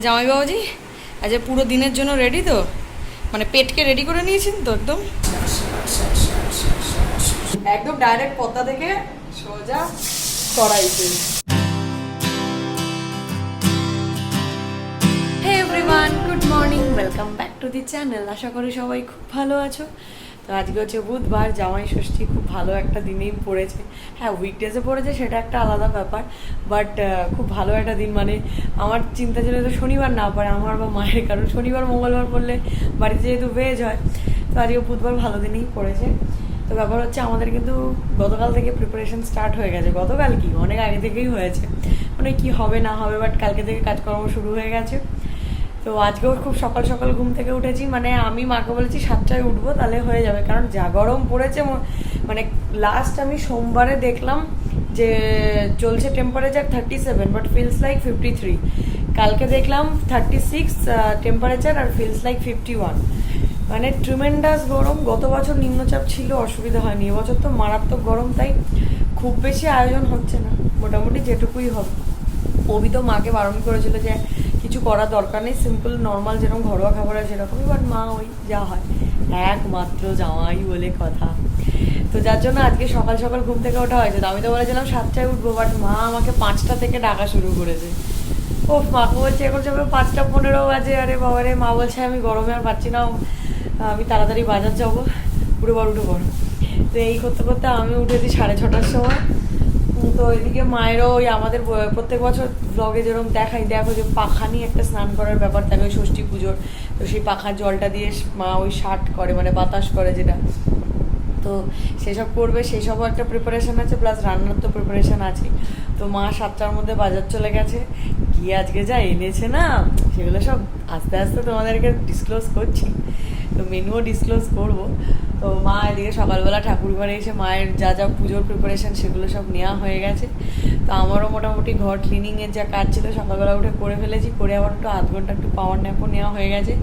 জামাই বাবুজি আজ পুরো দিনের জন্য রেডি তো, মানে পেটকে রেডি করে নিয়েছেন তো একদম একদম ডাইরেক্ট পদ্মা থেকে সোজা কড়াইতে। Hey everyone, good morning, welcome back to the channel. আশা করি সবাই খুব ভালো আছো। তো আজকে হচ্ছে বুধবার, জামাই ষষ্ঠী, খুব ভালো একটা দিনেই পড়েছে। হ্যাঁ, উইকডেজে পড়েছে সেটা একটা আলাদা ব্যাপার, বাট খুব ভালো একটা দিন। মানে আমার চিন্তা ছিল তো শনিবার না পারে আমার বা মায়ের, কারণ শনিবার মঙ্গলবার পড়লে বাড়িতে যেহেতু ভেজ হয়, তো আজকে বুধবার ভালো দিনেই পড়েছে। তো ব্যাপার হচ্ছে আমাদের কিন্তু গতকাল থেকে প্রিপারেশন স্টার্ট হয়ে গেছে। গতকাল কি, অনেক আগে থেকেই হয়েছে, মানে কি হবে না হবে, বাট কালকে থেকে কাজকর্ম শুরু হয়ে গেছে। তো আজকেও খুব সকাল সকাল ঘুম থেকে উঠেছি, মানে আমি মাকে বলেছি 7টায় উঠবো, তাহলে হয়ে যাবে, কারণ যা গরম পড়েছে। মানে লাস্ট আমি সোমবারে দেখলাম যে চলছে টেম্পারেচার 37, বাট ফিলস লাইক 53। কালকে দেখলাম 36 টেম্পারেচার আর ফিলস লাইক 51। মানে ট্রিমেন্ডাস গরম। গত বছর নিম্নচাপ ছিল, অসুবিধা হয়নি। এবছর তো মারাত্মক গরম, তাই খুব বেশি আয়োজন হচ্ছে না, মোটামুটি যেটুকুই হবে। অভি তো মাকে বারণ করেছিল যে কিছু করার দরকার নেই, সিম্পল নর্মাল যেরকম ঘরোয়া খাবার হয় সেরকমই, বাট মা ওই যা হয়, একমাত্র জামাই বলে কথা। তো যার জন্য আজকে সকাল সকাল ঘুম থেকে ওঠা হয়েছে। তো আমি তো বলেছিলাম 7টায় উঠবো, বাট মা আমাকে 5টা থেকে ডাকা শুরু করেছে। ও মাকে বলছে এখন যাবে 5টা 15 বাজে। আরে বাবারে, মা বলছে আমি গরমে আর পাচ্ছি না, আমি তাড়াতাড়ি বাজার যাবো, উঠে পড় উঠে পড়। তো এই করতে করতে আমি উঠেছি 6:30টার সময়। তো এদিকে মায়েরও ওই আমাদের প্রত্যেক বছর ব্লগে যেরকম দেখাই, দেখো যে পাখা নিয়ে একটা স্নান করার ব্যাপার থাকে ওই ষষ্ঠী পুজোর। তো সেই পাখার জলটা দিয়ে মা ওই শার্ট করে, মানে বাতাস করে যেটা, তো সেসব করবে, সেসবও একটা প্রিপারেশান আছে, প্লাস রান্নার তো প্রিপারেশান আছে। তো মা 7টার মধ্যে বাজার চলে গেছে, গিয়ে আজকে যা এনেছে না, সেগুলো সব আস্তে আস্তে তোমাদেরকে ডিসক্লোজ করছি, তো মেনুও ডিসক্লোজ করবো। তো মা এদিকে সকালবেলা ঠাকুর ঘরে এসে মায়ের যা যা পুজোর প্রিপারেশান সেগুলো সব নেওয়া হয়ে গেছে। তো আমারও মোটামুটি ঘর ক্লিনিংয়ের যা কাজ ছিল সকালবেলা উঠে করে ফেলেছি, করে আবার একটু আধ ঘন্টা একটু পাওয়ার ন্যাপও নেওয়া হয়ে গেছে।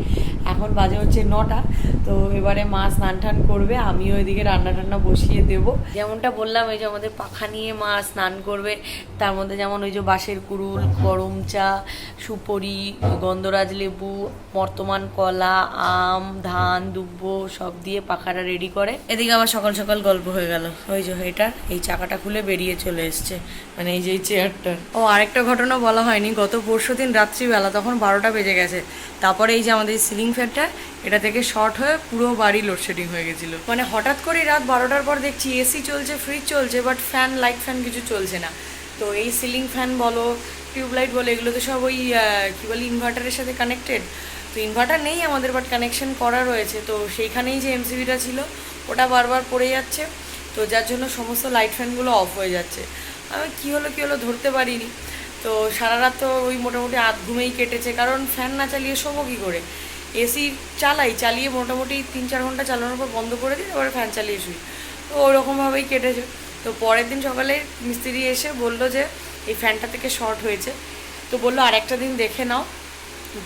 এখন বাজে হচ্ছে 9টা। তো এবারে মা স্নান টান করবে, আমিও এদিকে রান্না টান্না বসিয়ে দেবো। যেমনটা বললাম, ওই যে আমাদের পাখা নিয়ে মা স্নান করবে, তার মধ্যে যেমন ওই যে বাঁশের কুড়ুল, গরম চা, সুপরি, গন্ধরাজ লেবু, বর্তমান কলা, আম, ধান, দুব্বো সব দিয়ে পাখাটা রেডি করে। এদিকে আবার সকাল সকাল গল্প হয়ে গেল, ওই যে এটা এই চাকাটা খুলে বেরিয়ে চলে এসছে, মানে এই যে এই চেয়ারটা। ও আরেকটা ঘটনা বলা হয়নি, গত পরশুদিন রাত্রিবেলা তখন 12টা বেজে গেছে, তারপরে এই যে আমাদের সিলিং ফ্যানটা এটা থেকে শর্ট হয়ে পুরো বাড়ি লোডশেডিং হয়ে গেছিলো। মানে হঠাৎ করে রাত 12টার পর দেখছি এসি চলছে, ফ্রিজ চলছে, বাট ফ্যান, লাইট ফ্যান কিছু চলছে না। তো এই সিলিং ফ্যান বলো, টিউবলাইট বলো, এগুলো তো সব ওই কী বলি ইনভার্টারের সাথে কানেক্টেড। তো ইনভার্টার নেই আমাদের, বাট কানেকশন করা রয়েছে। তো সেইখানেই যে এমসিবিটা ছিল ওটা বারবার পড়ে যাচ্ছে, তো যার জন্য সমস্ত লাইট ফ্যানগুলো অফ হয়ে যাচ্ছে। আমি কী হলো ধরতে পারিনি। তো সারা রাত তো ওই মোটামুটি আধ ঘুমেই কেটেছে, কারণ ফ্যান না চালিয়ে শোবো কী করে। এসি চালিয়ে মোটামুটি 3-4 ঘন্টা চালানোর পর বন্ধ করে দিই, এবার ফ্যান চালিয়ে শুই। তো ওরকমভাবেই কেটেছে। তো পরের দিন সকালে মিস্ত্রি এসে বললো যে এই ফ্যানটা থেকে শর্ট হয়েছে। তো বললো আর একটা দিন দেখে নাও,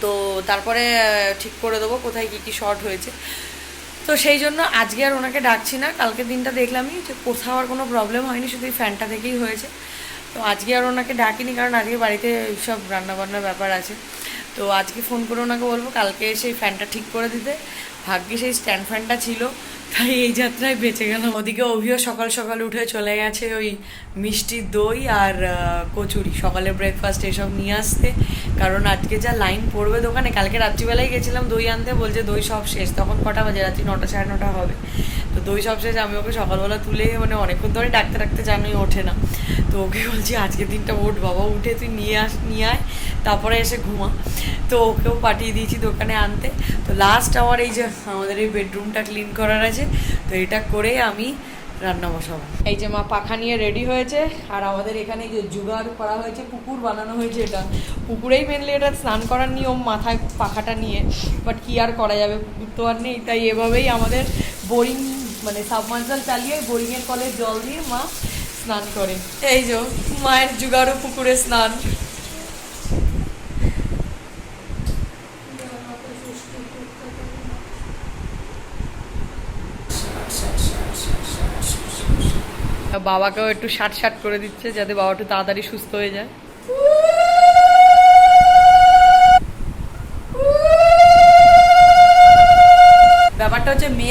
তো তারপরে ঠিক করে দেবো কোথায় কী কী শর্ট হয়েছে। তো সেই জন্য আজকে আর ওনাকে ডাকছি না, কালকের দিনটা দেখলামই যে কোথাও আর কোনো প্রবলেম হয়নি, শুধু এই ফ্যানটা থেকেই হয়েছে। তো আজকে আর ওনাকে ডাকিনি, কারণ আজকে বাড়িতে সব রান্নাবান্নার ব্যাপার আছে। তো আজকে ফোন করে ওনাকে বলবো কালকে এসে এই ফ্যানটা ঠিক করে দিতে। ভাগ্যে সেই স্ট্যান্ড ফ্যানটা ছিল, তাই এই যাত্রায় বেঁচে গেলাম। ওদিকে অভিও সকাল সকাল উঠে চলে গেছে ওই মিষ্টি দই আর কচুরি, সকালে ব্রেকফাস্ট এসব নিয়ে আসতে, কারণ আজকে যা লাইন পড়বে দোকানে। কালকে রাত্রিবেলায় গেছিলাম দই আনতে, বলছে দই সব শেষ। তখন কটা বাজে, রাত্রি 9টা 9:30 হবে। তো দই সব শেষ। আমি ওকে সকালবেলা তুলে, মানে অনেকক্ষণ ধরে ডাকতে ডাকতে জানোই ওঠে না, তো ওকে বলছি আজকের দিনটা ওঠ বাবা, উঠে তুই নিয়ে আয়, তারপরে এসে ঘুমা। তো ওকেও পাঠিয়ে দিয়েছি দোকানে আনতে। তো লাস্ট আমার এই যে আমাদের এই বেডরুমটা ক্লিন করার আছে, তো এটা করে আমি রান্না বসাবো। এই যে মা পাখা নিয়ে রেডি হয়েছে, আর আমাদের এখানে যে জোগাড় করা হয়েছে, পুকুর বানানো হয়েছে। এটা পুকুরেই মেনলি এটা স্নান করার নিয়ম, মাথায় পাখাটা নিয়ে, বাট কি আর করা যাবে, পুকুর তো আর নেই। তাই এভাবেই আমাদের বোরিং, মানে সাবমার্সাল চালিয়ে বোরিংয়ের কলের জল দিয়ে মা স্নান করে। এই যে মায়ের জোগাড়ও পুকুরে স্নান। বাবাকেও একটু শাট করে দিচ্ছে, যাতে বাবা একটু তাড়াতাড়ি সুস্থ হয়ে যায়।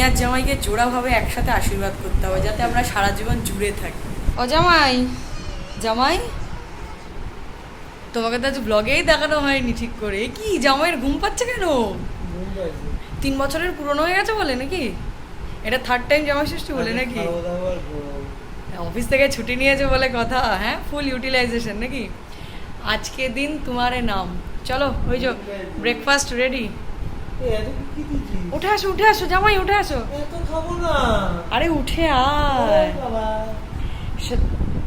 আর জামাইকে জোড়াভাবে একসাথে আশীর্বাদ করতে হবে, যাতে আমরা সারা জীবন জুড়ে থাকি। ও জামাই, জামাই তোমাকে তো আজ ব্লগেই দেখানো হয়নি ঠিক করে। কি জামাইয়ের ঘুম পাচ্ছে কেন? 3 বছরের পুরনো হয়ে গেছে বলে নাকি? এটা 3rd টাইম জামাই ষষ্ঠী বলে নাকি? অফিস থেকে ছুটি নিয়েছে বলে কথা। হ্যাঁ, ফুল ইউটিলাইজেশন নাকি? আজকে দিন তোমারে নাম। চলো ওই যে ব্রেকফাস্ট রেডি। উঠে আসো, উঠে আসো জামাই, উঠে আসো। আরে উঠে আয়।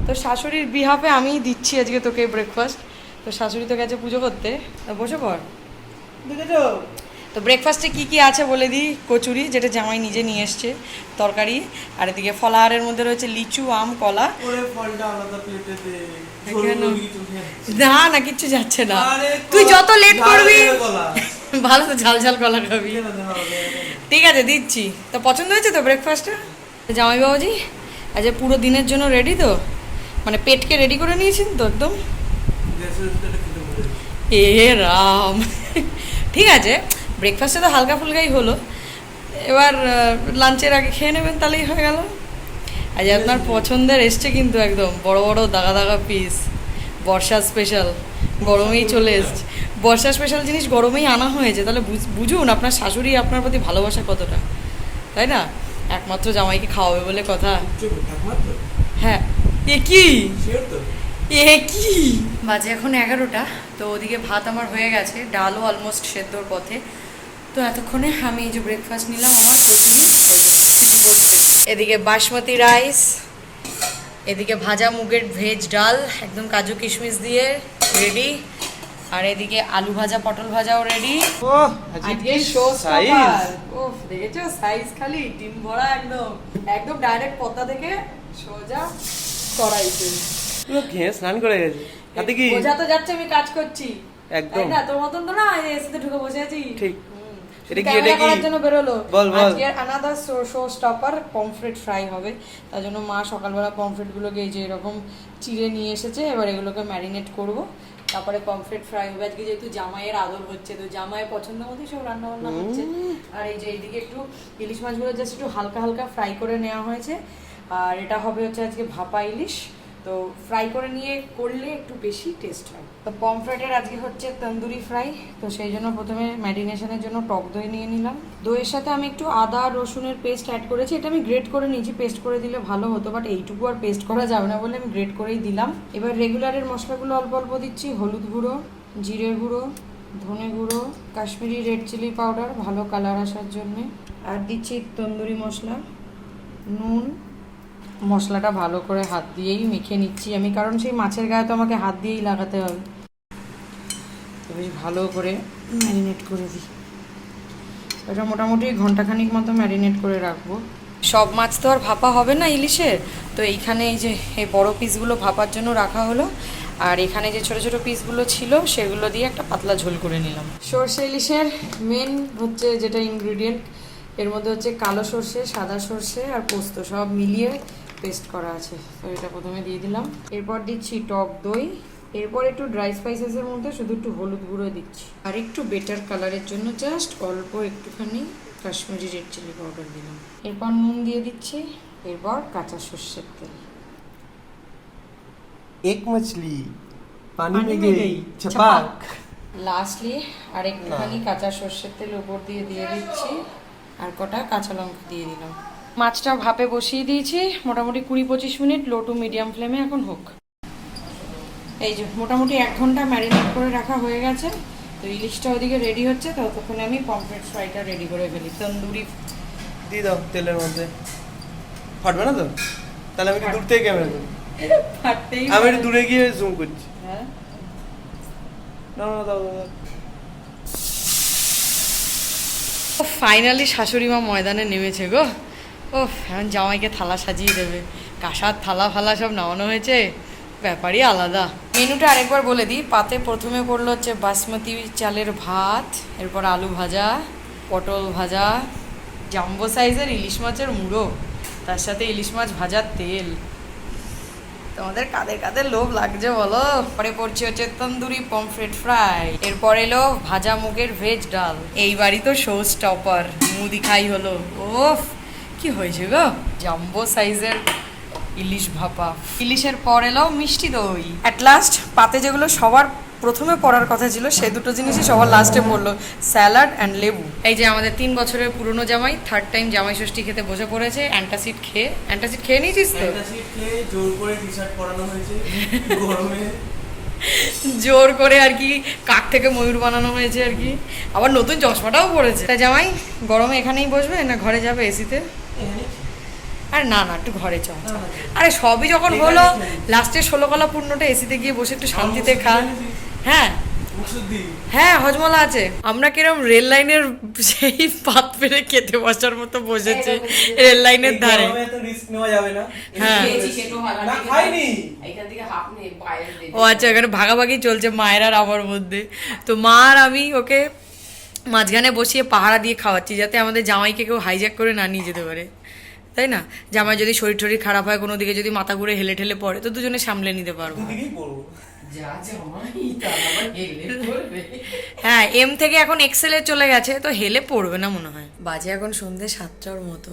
তো শাশুড়ির বিহাফে আমিই দিচ্ছি আজকে তোকে ব্রেকফাস্ট। তো শাশুড়ি তো গেছে পুজো করতে, বসে পড়। তো ব্রেকফাস্টে কি কি আছে বলে দিই। কচুরি, যেটা জামাই নিজে নিয়ে এসছে, তরকারি, আর এদিকে ফলাহারের মধ্যে রয়েছে লিচু, আম, কলা। না না, কিচ্ছু যাচ্ছে না। তুই যত লেট করবি ভালো, তো ঝাল ঝাল কলা খাবি। ঠিক আছে দিচ্ছি। তো পছন্দ হয়েছে তো ব্রেকফাস্টটা? জামাই বাবুজি আজ পুরো দিনের জন্য রেডি তো, মানে পেটকে রেডি করে নিয়েছেন তো একদম? এ রাম, ঠিক আছে, ব্রেকফাস্টে তো হালকা ফুলকাই হলো, এবার লাঞ্চের আগে খেয়ে নেবেন, তাহলেই হয়ে গেল। আজ আপনার পছন্দের এসছে কিন্তু একদম বড় বড় দাগা দাগা পিস, বর্ষা স্পেশাল, গরমেই চলে এসছে। বর্ষা স্পেশাল জিনিস গরমেই আনা হয়েছে, তাহলে বুঝুন আপনার শাশুড়ি আপনার প্রতি ভালোবাসা কতটা, তাই না? একমাত্র জামাইকে খাওয়াবে বলে কথা। হ্যাঁ, এ কি বাজে এখন 11টা। তো ওদিকে ভাত আমার হয়ে গেছে, ডালও অলমোস্ট সেদ্ধর পথে। তো এতক্ষণে আমি এই যে ব্রেকফাস্ট নিলাম, আমার কচুরি বলছে, এদিকে বাসমতি রাইস, এদিকে ভাজা মুগের ভেজ ডাল একদম কাজু কিশমিশ দিয়ে রেডি, আর এদিকে আলু ভাজা, পটল ভাজাও রেডি। আজকে দেখেছো সাইজ, খালি ডিম ভরা, একদম একদম ডাইরেক্ট পদ্মা থেকে সোজা কড়াইতে স্নান করে গেছে। হাতে কি বোঝা তো যাচ্ছে আমি কাজ করছি একদম, না তোর মতন তো না, এসে ঢুকে বসে আছি। ঠিক, এটা কি করার জন্য বেরোলো। আজকে another show stopper pomfret fry হবে, তার জন্য মা সকালবেলা পমফ্রেট গুলোকে এই যে এরকম চিড়ে নিয়ে এসেছে, এবার এগুলোকে ম্যারিনেট করব, তারপরে পমফ্রেট ফ্রাই হবে। আজকে যেহেতু জামাইয়ের আদর হচ্ছে, তো জামাইয়ের পছন্দ মতোই সব রান্না বান্না হচ্ছে। আর এই যে এইদিকে একটু ইলিশ মাছগুলো জাস্ট একটু হালকা হালকা ফ্রাই করে নেওয়া হয়েছে, আর এটা হবে হচ্ছে আজকে ভাপা ইলিশ। তো ফ্রাই করে নিয়ে করলে একটু বেশি টেস্ট হয়। তো পমফ্রেটের আজকে হচ্ছে তন্দুরি ফ্রাই, তো সেই জন্য প্রথমে ম্যারিনেশনের জন্য টক দই নিয়ে নিলাম। দইয়ের সাথে আমি একটু আদা রসুনের পেস্ট অ্যাড করেছি, এটা আমি গ্রেট করে নিয়েছি, পেস্ট করে দিলে ভালো হতো, বাট এইটুকু আর পেস্ট করা যাবে না বলে আমি গ্রেট করেই দিলাম। এবার রেগুলারের মশলাগুলো অল্প অল্প দিচ্ছি, হলুদ গুঁড়ো, জিরে গুঁড়ো, ধনে গুঁড়ো, কাশ্মীরি রেড চিলি পাউডার ভালো কালার আসার জন্যে, আর দিচ্ছি তন্দুরি মশলা, নুন। মশলাটা ভালো করে হাত দিয়েই মেখে নিচ্ছি আমি, কারণ সেই মাছের গায়ে তো আমাকে হাত দিয়েই লাগাতে হবে। বেশ ভালো করে ম্যারিনেট করে দিই, এটা মোটামুটি ঘন্টাখানিক মতো ম্যারিনেট করে রাখবো। সব মাছ তো আর ভাপা হবে না ইলিশের, তো এইখানে এই যে এই বড় পিসগুলো ভাপার জন্য রাখা হলো, আর এখানে যে ছোট ছোট পিসগুলো ছিল সেগুলো দিয়ে একটা পাতলা ঝোল করে নিলাম। সর্ষে ইলিশের মেন হচ্ছে যেটা ইনগ্রিডিয়েন্ট, এর মধ্যে হচ্ছে কালো সর্ষে, সাদা সর্ষে আর পোস্ত সব মিলিয়ে পেস্ট করা আছে। তো এটা প্রথমে দিয়ে দিলাম, এরপর দিচ্ছি টক দই, এরপর একটু ড্রাই স্পাইসেসের মধ্যে শুধু একটু হলুদ গুঁড়ো দিচ্ছি, আর একটু বেটার কালারের জন্য জাস্ট অল্প একটুখানি কাশ্মীরি রেড চিলি পাউডার দিলাম, এরপর নুন দিয়ে দিচ্ছি, এরপর কাঁচা সর্ষের তেল। এক মাছলি পানি মে গই ছপাক। লাস্টলি আর একটুখানি কাঁচা সর্ষের তেল উপর দিয়ে দিচ্ছি, আর কটা কাঁচা লঙ্কা দিয়ে দিলাম। মাছটা ভাপে বসিয়ে দিয়েছি, মোটামুটি 20-25 মিনিট লো টু মিডিয়াম ফ্লেমে এখন হোক। এই যে মোটামুটি 1 ঘন্টা ম্যারিনেট করে রাখা হয়ে গেছে। তো ইলিশটা ওদিকে রেডি হচ্ছে, ততক্ষণে আমি পমফ্রেট ফ্রাইটা রেডি করে ফেলি। তন্দুরি দিয়ে দাও তেলের মধ্যে, ফাটবে না তো? তাহলে আমি দূর থেকে ক্যামেরা করি, আমি একটু দূরে গিয়ে জুম করছি। হ্যাঁ, না না দাও দাও। ফাইনালি শাশুড়ি মা ময়দানে নেমেছে গো। ও এখন জামাইকে থালা সাজিয়ে দেবে, কাঁসার থালা ফালা সব নামানো হয়েছে, ব্যাপারই আলাদা। মেনুটা আরেকবার বলে দিই, পাতে প্রথমে করলো হচ্ছে বাসমতি চালের ভাত, এরপর আলু ভাজা, পটল ভাজা, জাম্বো সাইজের ইলিশ মাছের মুড়ো, তার সাথে ইলিশ মাছ ভাজার তেল, তোমাদের কাদের কাদের লোভ লাগছে বলো। পরে পড়ছে হচ্ছে তন্দুরি পমফ্রেট ফ্রাই, এরপর এলো ভাজা মুগের ভেজ ডাল। এইবারই তো শো স্টপার, মুদি খাই হলো। ওফ কি হয়েছে গো, জাম্বো সাইজের ইলিশ ভাপা। ইলিশের পর এলো মিষ্টি দই। অ্যাট লাস্ট পাতে যেগুলো সবার প্রথমে পড়ার কথা ছিল সে দুটো জিনিসই সবার লাস্টে পড়লো, স্যালাড অ্যান্ড লেবু। এই যে আমাদের 3 বছরের পুরনো জামাই থার্ড টাইম জামাই ষষ্ঠী খেতে বসে পড়েছে। অ্যান্টাসিড খেয়ে নিয়েছিস তো? অ্যান্টাসিড খেয়ে জোর করে টি-শার্ট পরানো হয়েছে গরমে। জোর করে আর কি কাক থেকে ময়ূর বানানো হয়েছে আর কি। আবার নতুন চশমাটাও পড়েছে। তা জামাই গরমে এখানেই বসবে না ঘরে যাবে এসিতে? আরে না না, একটু ঘরে চল। আরে সবই যখন হলো, লাস্টে 16 কলা পূর্ণটা এসিতে গিয়ে বসে একটু শান্তিতে খা। হ্যাঁ হ্যাঁ, হজমলা আছে। আমরা কিরম রেল লাইনের সেই পাত পেরে খেতে বসার মতো বসেছে রেল লাইনের ধারে। হ্যাঁ ও আচ্ছা, এখানে ভাগাভাগি চলছে মায়ের আর আমার মধ্যে। তো মা আর আমি ওকে মাঝখানে বসিয়ে পাহারা দিয়ে খাওয়াচ্ছি যাতে আমাদের জামাইকে কেউ হাইজ্যাক করে না নিয়ে যেতে পারে, তাই না? জামাই যদি শরীর টরীর খারাপ হয়, কোনো দিকে যদি মাথা ঘুরে হেলে ঠেলে পড়ে, তো দুজনে সামলে নিতে পারবো। হ্যাঁ, এম থেকে এখন এক্সেলে চলে গেছে, তো হেলে পড়বে না মনে হয়। বাজে এখন সন্ধ্যে 7টার মতো।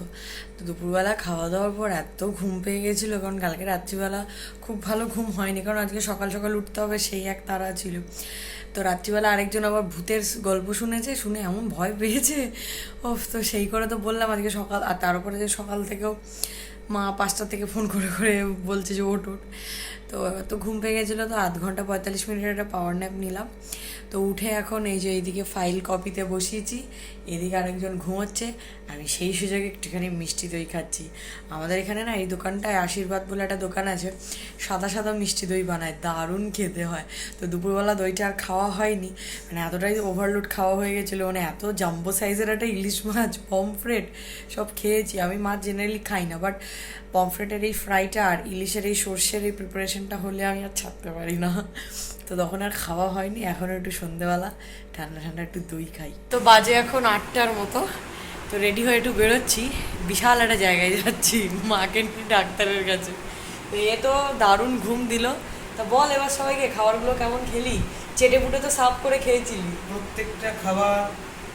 তো দুপুরবেলা খাওয়া দাওয়ার পর এত ঘুম পেয়ে গেছিলো, কারণ কালকে রাত্রিবেলা খুব ভালো ঘুম হয়নি, কারণ আজকে সকাল সকাল উঠতে হবে সেই এক তাড়া ছিল। তো রাত্রিবেলা আরেকজন আবার ভূতের গল্প শুনেছে, শুনে এমন ভয় পেয়েছে ও, তো সেই করে তো বললাম আজকে সকাল। আর তার উপরে যে সকাল থেকেও মা 5টা থেকে ফোন করে করে বলছে যে ওঠ। তো এবার তো ঘুম পেয়ে গেছিলো, তো আধ ঘন্টা 45 মিনিটের একটা পাওয়ার ন্যাপ নিলাম। তো উঠে এখন এই যে এইদিকে ফাইল কপিতে বসিয়েছি, এদিকে আরেকজন ঘুমোচ্ছে, আমি সেই সুযোগে একটুখানি মিষ্টি দই খাচ্ছি। আমাদের এখানে না এই দোকানটায় আশীর্বাদ বলে একটা দোকান আছে, সাদা সাদা মিষ্টি দই বানায়, দারুণ খেতে হয়। তো দুপুরবেলা দইটা আর খাওয়া হয়নি, মানে এতটাই ওভারলোড খাওয়া হয়ে গেছিলো, মানে এত জাম্বো সাইজের একটা ইলিশ মাছ, পমফ্রেট সব খেয়েছি। আমি মাছ জেনারেলি খাই না, বাট পমফ্রেটের এই ফ্রাইটা আর ইলিশের এই সর্ষের এই প্রিপারেশনটা হলে আমি আর ছাড়তে পারি না। তো তখন আর খাওয়া হয়নি, এখন একটু সন্ধ্যেবেলা ঠান্ডা ঠান্ডা একটু দই খাই। তো বাজে এখন 8টার মতো, তো রেডি হয়ে একটু বেরোচ্ছি, বিশাল একটা জায়গায় যাচ্ছি, মাকে নিয়ে ডাক্তারের কাছে। তো এ তো দারুণ ঘুম দিল। তা বল এবার সবাইকে খাবারগুলো কেমন খেলি? চেটে পুটে তো সাফ করে খেয়েছিলি। প্রত্যেকটা খাবার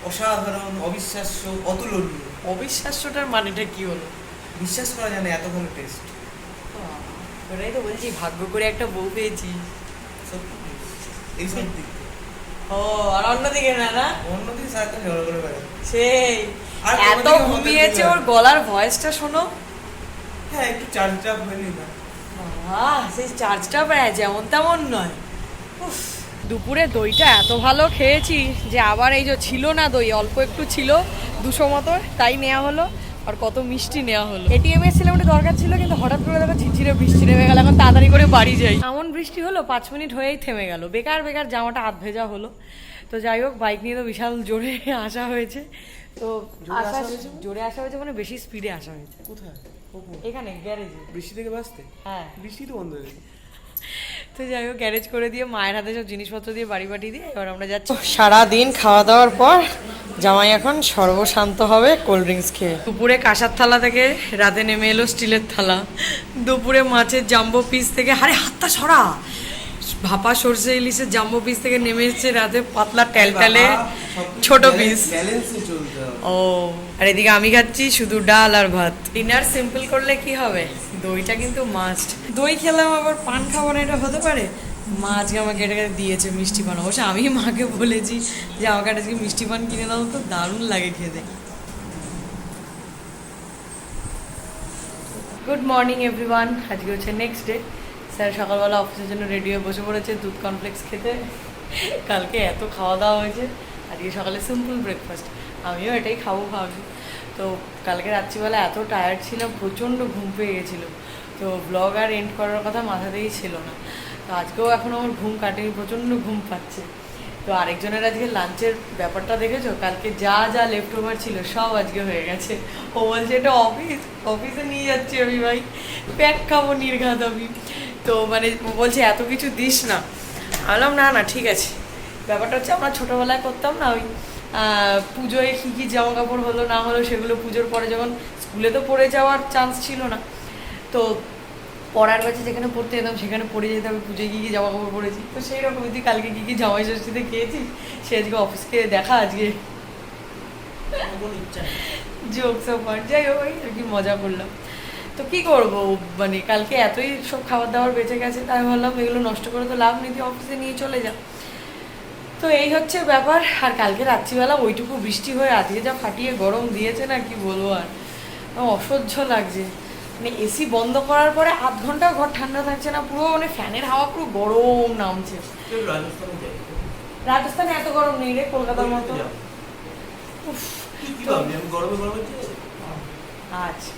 অসাধারণ, অবিশ্বাস্য, অতুলনীয়। অবিশ্বাস্যটার মানেটা কি হলো? বিশ্বাস করা যায় না এত ভালো টেস্ট। ওটাই তো বলছি, ভাগ্য করে একটা বউ পেয়েছি। এইসব দিক ও, আর অন্যদিকে না না, অন্যদিকে সারাক্ষণ ঝগড়া করে বেড়ায়। সেই আর এত ঘুমিয়েছে, ওর গলার ভয়েসটা শোনো। হ্যাঁ, একটু চার্জটা হয়নি না। সেই চার্জটা প্রায় যেমন তেমন নয়। দুপুরে দইটা এত ভালো খেয়েছি যে আবার এই যে ছিল না দই, অল্প একটু ছিল 200 মতো, তাই নেওয়া হলো। আর কত মিষ্টি নেওয়া হলো। এটিএম এসেছিলাম, ওটা দরকার ছিল, কিন্তু হঠাৎ করে দেখো ঝিরঝিরে বৃষ্টি নেমে গেল। এখন তাড়াতাড়ি করে বাড়ি যাই। এমন বৃষ্টি হলো 5 মিনিট হয়েই থেমে গেল, বেকার বেকার জামাটা আধ ভেজা হলো। তো যাই হোক, বাইক নিয়ে তো বিশাল জোরে আসা হয়েছে। তো জোরে আসা হয়েছে মানে বেশি স্পিডে আসা হয়েছে। কোথায়? এখানে গ্যারেজে। বৃষ্টি থেকে বাঁচতে? হ্যাঁ, বৃষ্টি তো বন্ধ হয়ে গেছে। তো যাই হোক, গ্যারেজ করে দিয়ে মায়ের হাতে সব জিনিসপত্র দিয়ে বাড়ি পাঠিয়ে দিয়ে এবার আমরা যাচ্ছি। সারাদিন খাওয়া দাওয়ার পর জামাই এখন সর্বশান্ত হবে কোল্ড ড্রিঙ্কস খেয়ে। দুপুরে কাঁসার থালা থেকে রাতে নেমে এলো স্টিলের থালা। দুপুরে মাছের জাম্বো পিস থেকে, আরে হাতটা সরা, ভাপা সরষে ইলিশের জাম্বো পিস থেকে নেমে এসেছে রাতে পাতলা ট্যালট্যালে ছোট পিস। ও, আর এদিকে আমি খাচ্ছি শুধু ডাল আর ভাত। ডিনার সিম্পল করলে কি হবে, দইটা কিন্তু মাস্ট। দই খেলাম আবার পান খাবো না, এটা হতে পারে? মা আজকে আমাকে এটা দিয়েছে মিষ্টি পান। অবশ্য আমি মাকে বলেছি যে আমাকে আজকে মিষ্টি পান কিনে দাও, তো দারুণ লাগে খেতে। গুড মর্নিং এভরিওয়ান, আজকে হচ্ছে নেক্সট ডে। স্যার সকালবেলা অফিসের জন্য রেডি হয়ে বসে পড়েছে দুধ কমপ্লেক্স খেতে। কালকে এত খাওয়া দাওয়া হয়েছে, আজকে সকালে সিম্পল ব্রেকফাস্ট, আমিও এটাই খাবো ভাবছি। তো কালকে রাত্রিবেলা এত টায়ার্ড ছিলাম, প্রচণ্ড ঘুম পেয়ে গেছিলো, তো ব্লগ আর এন্ড করার কথা মাথাতেই ছিল না। তো আজকেও এখন আমার ঘুম কাটেনি, প্রচণ্ড ঘুম পাচ্ছে। তো আরেকজনের আজকে লাঞ্চের ব্যাপারটা দেখেছো, কালকে যা যা লেফট ওভার ছিল সব আজকে হয়ে গেছে। ও বলছে এটা অফিসে নিয়ে যাচ্ছি আমি, ভাই প্যাক খাবো নির্ঘাত আমি। তো মানে বলছে এত কিছু দিস না। বললাম না না ঠিক আছে। ব্যাপারটা হচ্ছে আমরা ছোটোবেলায় করতাম না, ওই পুজোয় কী কী জামা কাপড় হলো না হলো সেগুলো পুজোর পরে, যখন স্কুলে তো পরে যাওয়ার চান্স ছিল না, তো পড়ার কাছে যেখানে পড়তে যেতাম সেখানে পড়ে যেতে হবে, পুজোয় কী কী জামা কাপড় পরেছি। তো সেই রকমই তুই কালকে কী কী জামাই ষষ্ঠীতে খেয়েছিস, সে আজকে অফিসকে দেখা আজকে জোক সব যাই হোক আর কি মজা করলাম। তো কি করব, মানে কালকে এতই সব খাবার দাবার বেঁচে গেছে, তাই ভাবলাম এগুলো নষ্ট করে তো লাভ নেই, তুই অফিসে নিয়ে চলে যা। তো এই হচ্ছে ব্যাপার। আর কালকে রাত্রিবেলা ওইটুকু বৃষ্টি হয়ে আজকে যা ফাটিয়ে গরম দিয়েছে না, কি বলবো আর, অসহ্য লাগছে। মানে এসি বন্ধ করার পরে আধ ঘন্টাও ঘর ঠান্ডা থাকছে না, পুরো মানে ফ্যানের হাওয়া পুরো গরম নামছে। রাজস্থানে এত গরম নেই রে, কলকাতার মতো। আচ্ছা,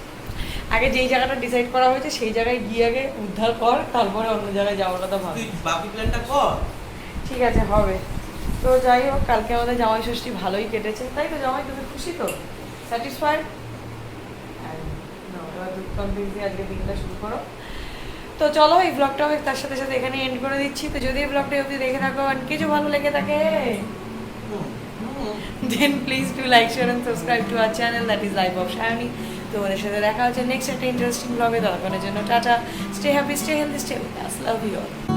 আগে যেই জায়গাটা ডিসাইড করা হয়েছে সেই জায়গায় গিয়ে আগে উদ্ধার কর, তারপরে অন্য জায়গায় যাওয়ার কথা ভাব। বাকি প্ল্যানটা কর। ঠিক আছে, হবে। তো যাই হোক, কালকে আমাদের জামাই ষষ্ঠী ভালোই কেটেছে, তাই তো জামাই, তুমি খুশি তো, স্যাটিসফাইড? আজকে দিনটা শুরু করো। তো চলো এই ব্লগটা তার সাথে সাথে এখানে এন্ড করে দিচ্ছি। তো যদি এই ব্লগটা অবধি দেখে থাকো আর কিছু ভালো লেগে থাকে, then please do like, share and subscribe to our channel, that is Life of Shayani. তোমাদের সাথে দেখা হচ্ছে নেক্সট একটা ইন্টারেস্টিং ব্লগে। ততক্ষণের জন্য tata, stay happy, stay healthy, stay with us, love you all.